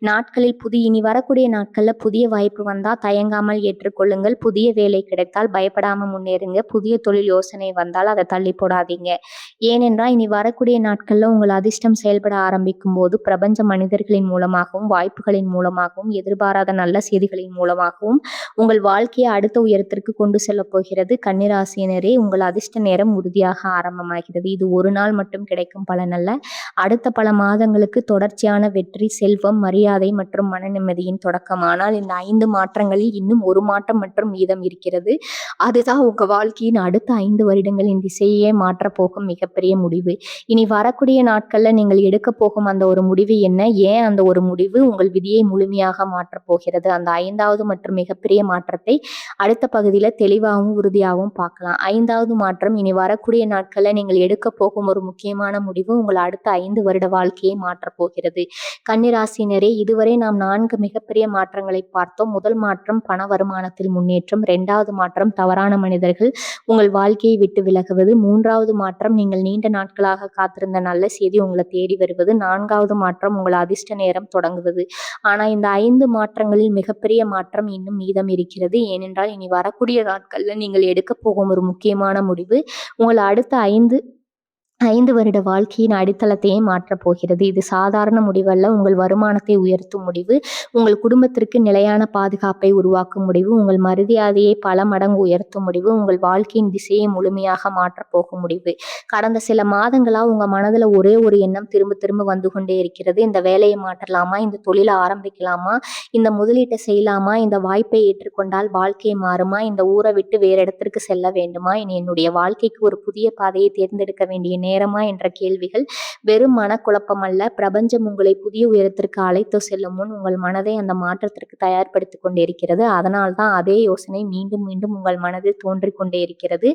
நாட்களில் இனி வரக்கூடிய நாட்கள்ல புதிய வாய்ப்பு வந்தா தயங்காமல் ஏற்றுக்கொள்ளுங்கள். புதிய வேலை கிடைத்தால் பயப்படாம முன்னேறுங்க. புதிய தொழில் யோசனை வந்தால் அதை தள்ளி போடாதீங்க. ஏனென்றால் இனி வரக்கூடிய நாட்கள்ல உங்கள் அதிர்ஷ்டம் செயல்பட ஆரம்பிக்கும் போது பிரபஞ்ச மனிதர்களின் மூலமாகவும் வாய்ப்புகளின் மூலமாகவும் எதிர்பாராத நல்ல செய்திகளின் மூலமாகவும் உங்கள் வாழ்க்கையை அடுத்த உயரத்திற்கு கொண்டு செல்ல போகிறது. கன்னிராசினரே, உங்கள் அதிர்ஷ்ட நேரம் உறுதியாக ஆரம்பமாகிறது. இது ஒரு நாள் மட்டும் கிடைக்கும் பலன் அல்ல, அடுத்த பல மாதங்களுக்கு தொடர்ச்சியான வெற்றி, செல்வம், மரியாதை மற்றும் மன நிம்மதியின் தொடக்கம். ஆனால் இந்த 5 மாற்றங்களில் இன்னும் ஒரு மாற்றம் மற்றும் மீதம் இருக்கிறது. அதுதான் உங்க வாழ்க்கையின் அடுத்த 5 வருடங்களின் திசையே மாற்றப்போகும் மிகப்பெரிய முடிவு. இனி வரக்கூடிய நாட்கள்ல நீங்கள் எடுக்க போகும் அந்த ஒரு முடிவு என்ன, ஏன் அந்த ஒரு முடிவு உங்கள் விதியை முழுமையாக மாற்றப் போகிறது, அந்த 5வது மற்றும் மிகப்பெரிய மாற்றத்தை அடுத்த பகுதியில தெளிவாகவும் உறுதியாகவும் பார்க்கலாம். 5வது மாற்றம் இனி வரக்கூடிய நாட்கள்ல நீங்கள் எடுக்க போகும் ஒரு முக்கியமான முடிவு உங்கள் அடுத்த 5 வருட வாழ்க்கையை மாற்றப் போகிறது. கன்னிராசினரே, இதுவரை நாம் 4 மிகப்பெரிய மாற்றங்களை பார்த்தோம். முதல் மாற்றம் பண வருமானத்தில் முன்னேற்றம், 2வது மாற்றம் தவறான மனிதர்கள் உங்கள் வாழ்க்கையை விட்டு விலகுவது, 3வது மாற்றம் நீங்கள் நீண்ட நாட்களாக காத்திருந்த நல்ல செய்தி உங்களை தேடி வருவது, 4வது மாற்றம் உங்கள் அதிர்ஷ்ட நேரம் தொடங்குவது. ஆனா இந்த 5 மாற்றங்களில் மிகப்பெரிய மாற்றம் இன்னும் மீதம் இருக்கிறது. ஏனென்றால் இனி வரக்கூடிய நாட்கள்ல நீங்கள் எடுக்க போகும் ஒரு முக்கியமான முடிவு உங்கள் அடுத்த 5 வருட வாழ்க்கையின் அடித்தளத்தையே மாற்றப் போகிறது. இது சாதாரண முடிவல்ல, உங்கள் வருமானத்தை உயர்த்தும் முடிவு, உங்கள் குடும்பத்திற்கு நிலையான பாதுகாப்பை உருவாக்கும் முடிவு, உங்கள் மரியாதையை பல மடங்கு உயர்த்தும் முடிவு, உங்கள் வாழ்க்கையின் திசையை முழுமையாக மாற்றப் போகும் முடிவு. கடந்த சில மாதங்களா உங்க மனதுல ஒரே ஒரு எண்ணம் திரும்ப திரும்ப வந்து கொண்டே இருக்கிறது. இந்த வேலையை மாற்றலாமா, இந்த தொழிலை ஆரம்பிக்கலாமா, இந்த முதலீட்டை செய்யலாமா, இந்த வாய்ப்பை ஏற்றுக்கொண்டால் வாழ்க்கை மாறுமா, இந்த ஊரை விட்டு வேற இடத்திற்கு செல்ல வேண்டுமா, இனி என்னுடைய வாழ்க்கைக்கு ஒரு புதிய பாதையை தேர்ந்தெடுக்க வேண்டிய நேரமா என்ற கேள்விகள் வெறும் மனக்குழப்பம் அல்ல. பிரபஞ்சம் உங்களை புதிய உயரத்திற்கு அழைத்து செல்லும் முன் உங்கள் மனதை அந்த மாற்றத்திற்கு தயார்படுத்திக் கொண்டிருக்கிறது. அதனால்தான் அதே யோசனை மீண்டும் மீண்டும் உங்கள் மனதில் தோன்றிக் கொண்டே இருக்கிறது.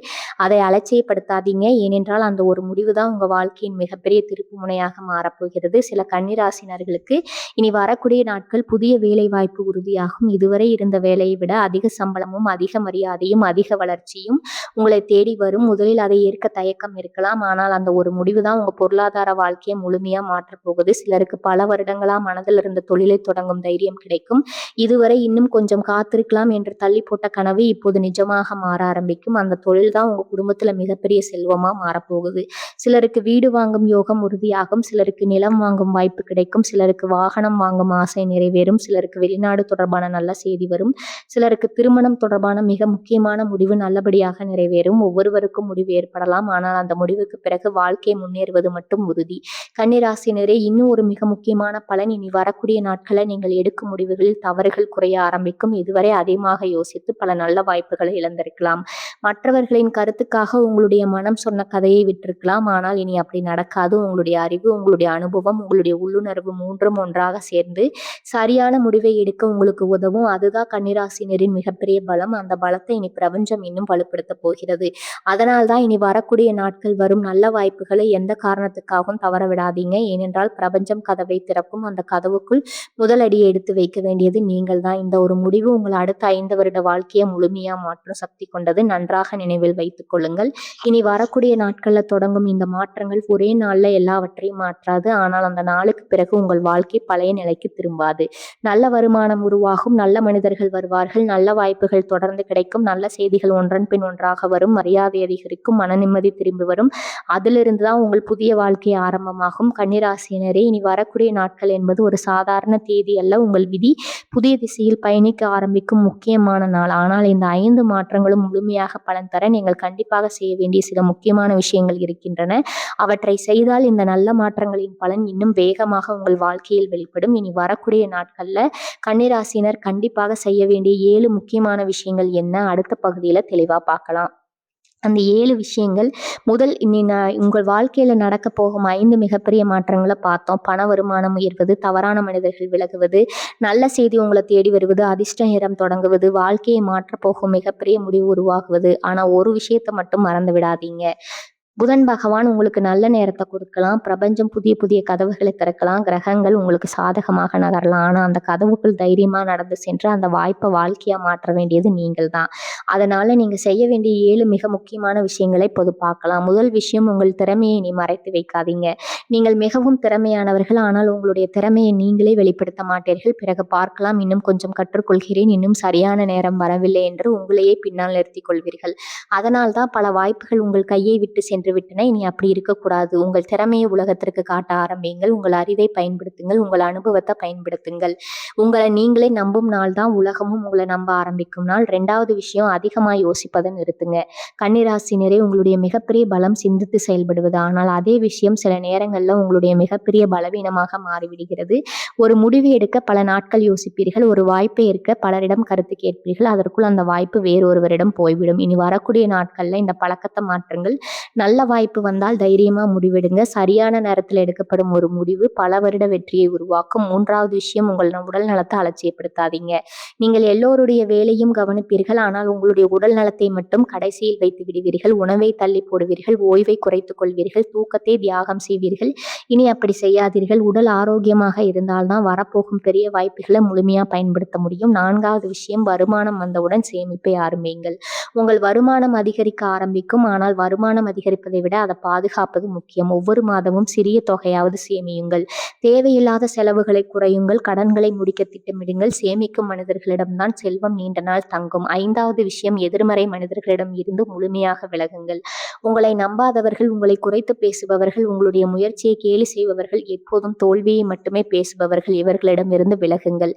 அதை அலட்சியப்படுத்தாதீங்க. ஏனென்றால் அந்த ஒரு முடிவுதான் உங்க வாழ்க்கையின் மிகப்பெரிய திருப்பு முனையாக மாறப்போகிறது. சில கன்னிராசினர்களுக்கு இனி வரக்கூடிய நாட்கள் புதிய வேலை வாய்ப்பு உறுதியாகும். இதுவரை இருந்த வேலையை விட அதிக சம்பளமும் அதிக மரியாதையும் அதிக வளர்ச்சியும் உங்களை தேடி வரும். முதலில் அதை ஏற்க தயக்கம் இருக்கலாம். ஆனால் அந்த ஒரு முடிவு தான் உங்க பொருளாதார வாழ்க்கையை முழுமையா மாற்றப் போகுது. சிலருக்கு பல வருடங்களா மனதில் இருந்த தொழிலை தொடங்கும் தைரியம் கிடைக்கும். இதுவரை இன்னும் கொஞ்சம் காத்திருக்கலாம் என்று தள்ளி போட்ட கனவு இப்போது நிஜமாக மாற ஆரம்பிக்கும். அந்த தொழில் தான் உங்க குடும்பத்துல மிகப்பெரிய செல்வமா மாறப்போகுது. சிலருக்கு வீடு வாங்கும் யோகம் உறுதியாகும். சிலருக்கு நிலம் வாங்கும் வாய்ப்பு கிடைக்கும். சிலருக்கு வாகனம் வாங்கும் ஆசை நிறைவேறும். சிலருக்கு வெளிநாடு தொடர்பான நல்ல செய்தி வரும். சிலருக்கு திருமணம் தொடர்பான மிக முக்கியமான முடிவு நல்லபடியாக நிறைவேறும். ஒவ்வொருவருக்கும் முடிவு ஏற்படலாம். ஆனால் அந்த முடிவுக்கு பிறகு வாழ்க்கை முன்னேறுவது மட்டும் உறுதி. கன்னிராசினரே, இன்னும் ஒரு மிக முக்கியமான பலன், இனி வரக்கூடிய நாட்களில் நீங்கள் எடுக்கும் முடிவுகளில் தவறுகள் குறைய ஆரம்பிக்கும். இதுவரை அதிகமாக யோசித்து பல நல்ல வாய்ப்புகளை இழந்திருக்கலாம். மற்றவர்களின் கருத்துக்காக உங்களுடைய மனம் சொன்ன கதையை விட்டிருக்கலாம். ஆனால் இனி அப்படி நடக்காது. உங்களுடைய அறிவு, உங்களுடைய அனுபவம், உங்களுடைய உள்ளுணர்வு மூன்றும் ஒன்றாக சேர்ந்து சரியான முடிவை எடுக்க உங்களுக்கு உதவும். அதுதான் கன்னிராசினரின் மிகப்பெரிய பலம். அந்த பலத்தை இனி பிரபஞ்சம் இன்னும் வலுப்படுத்த போகிறது. அதனால்தான் இனி வரக்கூடிய நாட்கள் வரும் நல்ல வாய்ப்புகளை எந்த காரணத்துக்காகவும் தவற விடாதீங்க. ஏனென்றால் பிரபஞ்சம் கதவை திறக்கும். அந்த கதவுக்குள் முதல் அடியை எடுத்து வைக்க வேண்டியது நீங்கள் தான். இந்த ஒரு முடிவு உங்கள் அடுத்த 5 வருட வாழ்க்கையை முழுமையா மாற்றும் சக்தி கொண்டது. நன்றாக நினைவில் வைத்துக் கொள்ளுங்கள். இனி வரக்கூடிய நாட்கள்ல தொடங்கும் இந்த மாற்றங்கள் ஒரே நாள்ல எல்லாவற்றையும் மாற்றாது. ஆனால் அந்த நாளுக்கு பிறகு உங்கள் வாழ்க்கை பழைய நிலைக்கு திரும்பாது. நல்ல வருமானம் உருவாகும். நல்ல மனிதர்கள் வருவார்கள். நல்ல வாய்ப்புகள் தொடர்ந்து கிடைக்கும். நல்ல செய்திகள் ஒன்றன் பின் ஒன்றாக வரும். மரியாதை அதிகரிக்கும். மன நிம்மதி திரும்பி வரும். அதிலிருந்து தான் உங்கள் புதிய வாழ்க்கை ஆரம்பமாகும். கன்னிராசினரே, இனி வரக்கூடிய நாட்கள் என்பது ஒரு சாதாரண தேதி அல்ல. உங்கள் விதி புதிய திசையில் பயணிக்க ஆரம்பிக்கும் முக்கியமான நாள். ஆனால் இந்த 5 மாற்றங்களும் முழுமையாக பலன் தர நீங்கள் கண்டிப்பாக செய்ய வேண்டிய சில முக்கியமான விஷயங்கள் இருக்கின்றன. அவற்றை செய்தால் இந்த நல்ல மாற்றங்களின் பலன் இன்னும் வேகமாக உங்கள் வாழ்க்கையில் வெளிப்படும். இனி வரக்கூடிய நாட்கள்ல கன்னிராசினர் கண்டிப்பாக செய்ய வேண்டிய 7 முக்கியமான விஷயங்கள் என்ன, அடுத்த பகுதியில தெளிவா பார்க்கலாம். அந்த 7 விஷயங்கள், முதல் உங்கள் வாழ்க்கையில நடக்க போகும் 5 மிகப்பெரிய மாற்றங்களை பார்த்தோம். பண வருமானம் உயர்வது, தவறான மனிதர்கள் விலகுவது, நல்ல செய்தி உங்களை தேடி வருவது, அதிர்ஷ்ட நேரம் தொடங்குவது, வாழ்க்கையை மாற்றப் போகும் மிகப்பெரிய முடிவு உருவாகுவது. ஆனா ஒரு விஷயத்தை மட்டும் மறந்து விடாதீங்க. புதன் பகவான் உங்களுக்கு நல்ல நேரத்தை கொடுக்கலாம். பிரபஞ்சம் புதிய புதிய கதவுகளை திறக்கலாம். கிரகங்கள் உங்களுக்கு சாதகமாக நகரலாம். ஆனால் அந்த கதவுக்குள் தைரியமா நடந்து சென்று அந்த வாய்ப்பை வாழ்க்கையா மாற்ற வேண்டியது நீங்கள் தான். அதனால நீங்க செய்ய வேண்டிய 7 மிக முக்கியமான விஷயங்களை இப்போது பார்க்கலாம். முதல் விஷயம், உங்கள் திறமையை நீ மறைத்து வைக்காதீங்க. நீங்கள் மிகவும் திறமையானவர்கள். ஆனால் உங்களுடைய திறமையை நீங்களே வெளிப்படுத்த மாட்டீர்கள். பிறகு பார்க்கலாம், இன்னும் கொஞ்சம் கற்றுக்கொள்கிறேன், இன்னும் சரியான நேரம் வரவில்லை என்று உங்களையே பின்னால் நிறுத்திக் கொள்வீர்கள். அதனால் தான் பல வாய்ப்புகள் உங்கள் கையை விட்டு சென்று விட்டன. இனி அப்படி இருக்கக்கூடாது. உங்கள் திறமையை உலகத்திற்கு காட்ட ஆரம்பியுங்கள். உங்கள் அறிவை பயன்படுத்துங்கள். உங்கள் அனுபவத்தை பயன்படுத்துங்கள். உங்களை நீங்களே நம்பும் நாள் தான் உலகமும் உங்களை நம்ப ஆரம்பிக்கும் நாள். 2வது விஷயம், அதிகமாக யோசிப்பதை நிறுத்துங்க. கன்னிராசினரே, உங்களுடைய மிகப்பெரிய பலம் சிந்தித்து செயல்படுவது. ஆனால் அதே விஷயம் சில நேரங்களில் உங்களுடைய மிகப்பெரிய பலவீனமாக மாறிவிடுகிறது. ஒரு முடிவு எடுக்க பல நாட்கள் யோசிப்பீர்கள். ஒரு வாய்ப்பை ஏற்க பலரிடம் கருத்து கேட்பீர்கள். அதற்குள் அந்த வாய்ப்பு வேறொருவரிடம் போய்விடும். இனி வரக்கூடிய நாட்கள்ல இந்த பழக்கத்தை மாற்றுங்கள். நல்ல வாய்ப்பு வந்தால் தைரியமா முடிவெடுங்க. சரியான நேரத்தில் எடுக்கப்படும் ஒரு முடிவு பல வருட வெற்றியை உருவாக்கும். 3வது விஷயம், உங்கள் உடல் நலத்தை அலட்சியப்படுத்தாதீங்க. நீங்கள் எல்லோருடைய வேலையும் கவனிப்பீர்கள். ஆனால் உங்களுடைய உடல் நலத்தை மட்டும் கடைசியில் வைத்து விடுவீர்கள். உணவை தள்ளி போடுவீர்கள். ஓய்வை குறைத்துக் கொள்வீர்கள். தூக்கத்தை தியாகம் செய்வீர்கள். இனி அப்படி செய்யாதீர்கள். உடல் ஆரோக்கியமாக இருந்தால்தான் வரப்போகும் பெரிய வாய்ப்புகளை முழுமையா பயன்படுத்த முடியும். 4வது விஷயம், வருமானம் வந்தவுடன் சேமிப்பை ஆரம்பியுங்கள். உங்கள் வருமானம் அதிகரிக்க ஆரம்பிக்கும். ஆனால் வருமானம் அதிகரிப்பதை விட அதை பாதுகாப்பது முக்கியம். ஒவ்வொரு மாதமும் சிறிய தொகையாவது சேமியுங்கள். தேவையில்லாத செலவுகளை குறையுங்கள். கடன்களை முடிக்க திட்டமிடுங்கள். சேமிக்கும் மனிதர்களிடம்தான் செல்வம் நீண்ட நாள் தங்கும். 5வது விஷயம், எதிர்மறை மனிதர்களிடம் இருந்து முழுமையாக விலகுங்கள். உங்களை நம்பாதவர்கள், உங்களை குறைத்து பேசுபவர்கள், உங்களுடைய முயற்சியை கேலி செய்பவர்கள், எப்போதும் தோல்வியை மட்டுமே பேசுபவர்கள், இவர்களிடமிருந்து விலகுங்கள்.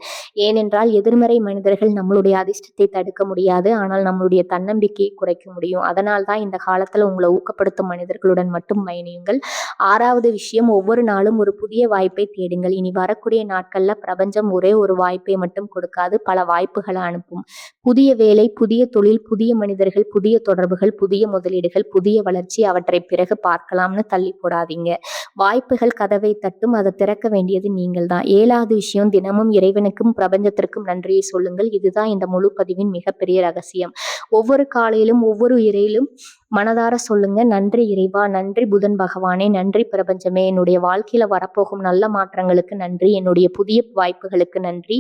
ஏனென்றால் எதிர்மறை மனிதர்கள் நம்மளுடைய அதிர்ஷ்டத்தை தடுக்க முடியாது. ஆனால் நம்மளுடைய தன்னம்பிக்கையை குறைக்க முடியும். அதனால் தான் இந்த காலத்துல உங்களை ஊக்கப்படுத்த செயல்படுத்தும் மனிதர்களுடன் மட்டும் பயணியுங்கள். 6வது விஷயம், ஒவ்வொரு நாளும் ஒரு புதிய வாய்ப்பை தேடுங்கள். இனி வரக்கூடிய நாட்கள்ல பிரபஞ்சம் ஒரே ஒரு வாய்ப்பை மட்டும் கொடுக்காது, பல வாய்ப்புகளை அனுப்பும். புதிய வேலை, புதிய தொழில், புதிய மனிதர்கள், புதிய தொடர்புகள், புதிய முதலீடுகள், புதிய வளர்ச்சி, அவற்றை பிறகு பார்க்கலாம்னு தள்ளி போடாதீங்க. வாய்ப்புகள் கதவை தட்டும், அதை திறக்க வேண்டியது நீங்கள் தான். 7வது விஷயம், தினமும் இறைவனுக்கும் பிரபஞ்சத்திற்கும் நன்றியை சொல்லுங்கள். இதுதான் இந்த முழு பதிவின் மிகப்பெரிய ரகசியம். ஒவ்வொரு காலையிலும் ஒவ்வொரு இறையிலும் மனதார சொல்லுங்க, நன்றி இறைவா, நன்றி புதன் பகவானே, நன்றி பிரபஞ்சமே, என்னுடைய வாழ்க்கையில வரப்போகும் நல்ல மாற்றங்களுக்கு நன்றி, என்னுடைய புதிய வாய்ப்புகளுக்கு நன்றி,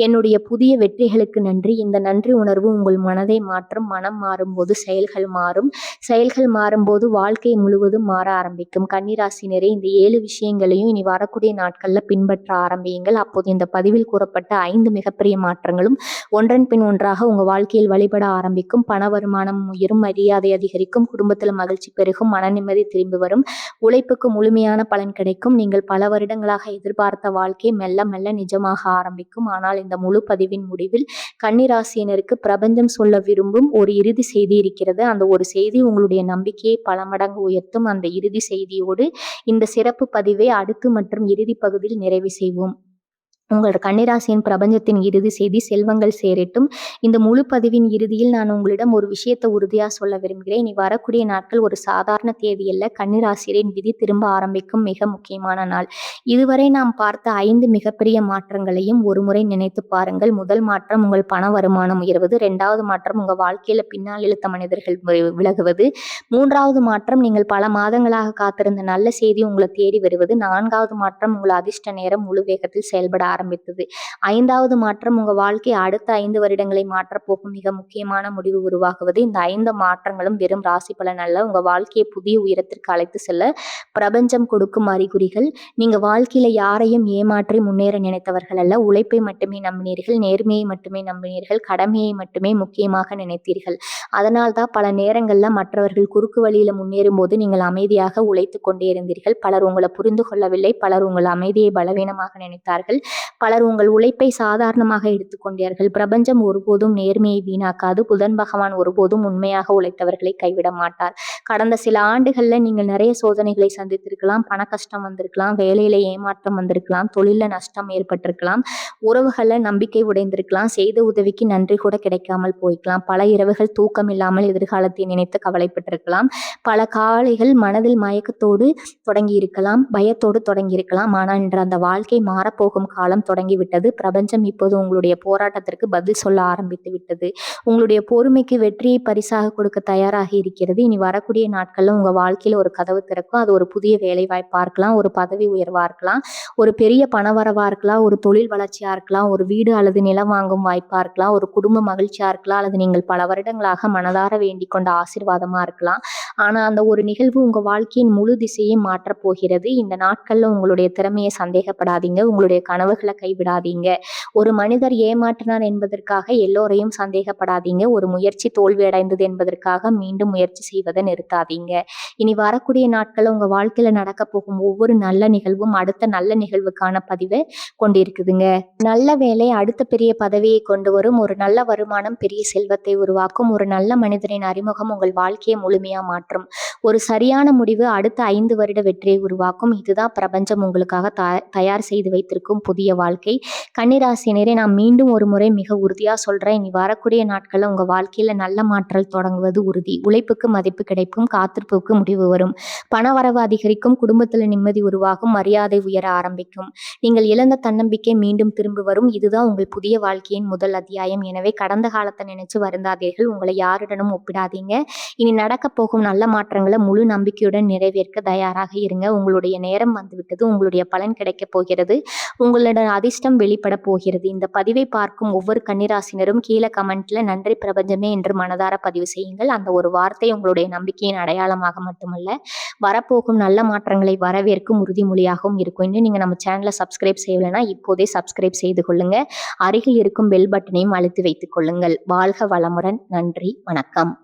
என்னுடைய புதிய வெற்றிகளுக்கு நன்றி. இந்த நன்றி உணர்வு உங்கள் மனதை மாற்றும். மனம் மாறும்போது செயல்கள் மாறும். செயல்கள் மாறும்போது வாழ்க்கை முழுவதும் மாற ஆரம்பிக்கும். கன்னிராசினரே, இந்த 7 விஷயங்களையும் இனி வரக்கூடிய நாட்கள்ல பின்பற்ற ஆரம்பியுங்கள். அப்போது இந்த பதிவில் கூறப்பட்ட 5 மிகப்பெரிய மாற்றங்களும் ஒன்றன் பின் ஒன்றாக உங்க வாழ்க்கையில் வழிபட ஆரம்பிக்கும். பண வருமானம் உயரும், மரியாதை அதிகரிக்கும், குடும்பத்துல மகிழ்ச்சி பெருகும், மன நிம்மதி திரும்பி வரும், உழைப்புக்கு முழுமையான பலன் கிடைக்கும். நீங்கள் பல வருடங்களாக எதிர்பார்த்த வாழ்க்கை மெல்ல மெல்ல நிஜமாக ஆரம்பிக்கும். ஆனால் இந்த முழு பதிவின் முடிவில் கன்னிராசியினருக்கு பிரபஞ்சம் சொல்ல விரும்பும் ஒரு இறுதி செய்தி இருக்கிறது. அந்த ஒரு செய்தி உங்களுடைய நம்பிக்கையை பல மடங்கு உயர்த்தும். அந்த இறுதி செய்தியோடு இந்த சிறப்பு பதிவை அடுத்து மற்றும் இறுதி பகுதியில் நிறைவு செய்வோம். உங்களோட கன்னிராசியின் பிரபஞ்சத்தின் இறுதி செய்தி, செல்வங்கள் சேரட்டும். இந்த முழு பதிவின் இறுதியில் நான் உங்களிடம் ஒரு விஷயத்தை உறுதியாக சொல்ல விரும்புகிறேன். இனி வரக்கூடிய நாட்கள் ஒரு சாதாரண தேதி அல்ல. கன்னிராசியின் விதி திரும்ப ஆரம்பிக்கும் மிக முக்கியமான நாள். இதுவரை நாம் பார்த்த 5 மிகப்பெரிய மாற்றங்களையும் ஒரு முறை நினைத்து பாருங்கள். முதல் மாற்றம், உங்கள் பண வருமானம் உயர்வது. 2வது மாற்றம், உங்கள் வாழ்க்கையில பின்னால் இழுத்த மனிதர்கள் விலகுவது. 3வது மாற்றம், நீங்கள் பல மாதங்களாக காத்திருந்த நல்ல செய்தி உங்களை தேடி வருவது. 4வது மாற்றம், உங்கள் அதிர்ஷ்ட நேரம் முழு வேகத்தில் செயல்பட ஆரம்பித்தது. 5வது மாற்றம், உங்க வாழ்க்கை அடுத்த 5 வருடங்களை மாற்றப்போகும் மிக முக்கியமான முடிவு உருவாகுவது. இந்த 5 மாற்றங்களும் வெறும் ராசி பலன் அல்ல, உங்க வாழ்க்கையை புதிய உயரத்திற்கு அழைத்து செல்ல பிரபஞ்சம் கொடுக்கும் அறிகுறிகள். நீங்க வாழ்க்கையில யாரையும் ஏமாற்றி முன்னேற நினைத்தவர்கள் அல்ல. உழைப்பை மட்டுமே நம்பினீர்கள், நேர்மையை மட்டுமே நம்பினீர்கள், கடமையை மட்டுமே முக்கியமாக நினைத்தீர்கள். அதனால்தான் பல நேரங்கள்ல மற்றவர்கள் குறுக்கு வழியில முன்னேறும் போது நீங்கள் அமைதியாக உழைத்து கொண்டே இருந்தீர்கள். பலர் உங்களை புரிந்து கொள்ளவில்லை, பலர் உங்கள் அமைதியை பலவீனமாக நினைத்தார்கள், பலர் உங்கள் உழைப்பை சாதாரணமாக எடுத்துக்கொண்டார்கள். பிரபஞ்சம் ஒருபோதும் நேர்மையை வீணாக்காது. புதன் பகவான் ஒருபோதும் உண்மையாக உழைத்தவர்களை கைவிட மாட்டார். கடந்த சில ஆண்டுகள்ல நீங்கள் நிறைய சோதனைகளை சந்தித்திருக்கலாம். பண கஷ்டம் வந்திருக்கலாம், வேலையில ஏமாற்றம் வந்திருக்கலாம், தொழில நஷ்டம் ஏற்பட்டிருக்கலாம், உறவுகள்ல நம்பிக்கை உடைந்திருக்கலாம், செய்த உதவிக்கு நன்றி கூட கிடைக்காமல் போய்க்கலாம். பல இரவுகள் தூக்கம் இல்லாமல் எதிர்காலத்தை நினைத்து கவலைப்பட்டிருக்கலாம். பல காலைகள் மனதில் மயக்கத்தோடு தொடங்கி இருக்கலாம், பயத்தோடு தொடங்கி இருக்கலாம். ஆனால் இன்று அந்த வாழ்க்கை மாறப்போகும் காலம் தொடங்கிவிட்டது. பிரபஞ்சம் இப்போது உங்களுடைய போராட்டத்திற்கு பதில் சொல்ல ஆரம்பித்து விட்டது. உங்களுடைய பொறுமைக்கு வெற்றியை பரிசாக கொடுக்க தயாராக இருக்கிறது. இனி வரக்கூடிய நாட்கள்ல உங்க வாழ்க்கையில ஒரு கதவு திறக்கும். அது ஒரு புதிய வேலை வாய்ப்பா இருக்கலாம், ஒரு பதவி உயர்வா இருக்கலாம், ஒரு பெரிய பணவரவா இருக்கலாம், ஒரு தொழில் வளர்ச்சியா இருக்கலாம், ஒரு வீடு அல்லது நிலம் வாங்கும் வாய்ப்பா இருக்கலாம், ஒரு குடும்ப மகிழ்ச்சியா இருக்கலாம், அல்லது நீங்கள் பல வருடங்களாக மனதார வேண்டிக் கொண்ட ஆசீர்வாதமா இருக்கலாம். ஆனா அந்த ஒரு நிகழ்வு உங்க வாழ்க்கையின் முழு திசையை மாற்றப் போகிறது. இந்த நாட்கள்ல உங்களுடைய திறமையை சந்தேகப்படாதீங்க, உங்களுடைய கனவுகளை கைவிடாதீங்க. ஒரு மனிதர் ஏமாற்றினார் என்பதற்காக எல்லோரையும் சந்தேகப்படாதீங்க. ஒரு முயற்சி தோல்வியடைந்தது என்பதற்காக மீண்டும் முயற்சி செய்வதை நிறுத்தாதீங்க. இனி வரக்கூடிய நாட்கள் உங்க வாழ்க்கையில நடக்க போகும் ஒவ்வொரு நல்ல நிகழ்வும் அடுத்த நல்ல நிகழ்வுக்கான பதிவை கொண்டிருக்குதுங்க. நல்ல வேலை அடுத்த பெரிய பதவியை கொண்டு வரும். ஒரு நல்ல வருமானம் பெரிய செல்வத்தை உருவாக்கும். ஒரு நல்ல மனிதரின் அறிமுகம் உங்கள் வாழ்க்கையை முழுமையா மாற்றும். ஒரு சரியான முடிவு அடுத்த 5 வருட வெற்றியை உருவாக்கும். இதுதான் பிரபஞ்சம் உங்களுக்காக தயார் செய்து வைத்திருக்கும் புதிய வாழ்க்கை. கன்னிராசினரே, நான் மீண்டும் ஒரு முறை மிக உறுதியா சொல்றேன், இனி வரக்கூடிய நாட்கள்ல உங்க வாழ்க்கையில நல்ல மாற்றல் தொடங்குவது உறுதி. உழைப்புக்கு மதிப்பு கிடைக்கும், காத்திருப்புக்கு முடிவு வரும், பண வரவு அதிகரிக்கும், குடும்பத்துல நிம்மதி உருவாகும், மரியாதை உயர ஆரம்பிக்கும், நீங்கள் இழந்த தன்னம்பிக்கை மீண்டும் திரும்பி வரும். இதுதான் உங்கள் புதிய வாழ்க்கையின் முதல் அத்தியாயம். எனவே கடந்த காலத்தை நினைச்சு வருந்தாதீர்கள், உங்களை யாருடனும் ஒப்பிடாதீங்க. இனி நடக்க போகும் நல்ல மாற்றங்களை முழு நம்பிக்கையுடன் நிறைவேற்க தயாராக இருங்க. உங்களுடைய நேரம் வந்துவிட்டது, உங்களுடைய பலன் கிடைக்க போகிறது, உங்களோட அதிர்ஷ்டம் வெளிப்பட போகிறது. இந்த பதிவை பார்க்கும் ஒவ்வொரு கன்னிராசினரும் கீழே கமெண்ட்ல நன்றி பிரபஞ்சமே என்று மனதார பதிவு செய்யுங்கள். அந்த ஒரு வார்த்தை உங்களுடைய நம்பிக்கையின் அடையாளமாக மட்டுமல்ல, வரப்போகும் நல்ல மாற்றங்களை வரவேற்கும் உறுதிமொழியாகவும் இருக்கும். இன்னும் நீங்க நம்ம சேனலை சப்ஸ்கிரைப் செய்யலைன்னா இப்போதே சப்ஸ்கிரைப் செய்து கொள்ளுங்க. அருகில் இருக்கும் பெல் பட்டனையும் அழுத்தி வைத்துக் கொள்ளுங்கள். வாழ்க வளமுடன். நன்றி, வணக்கம்.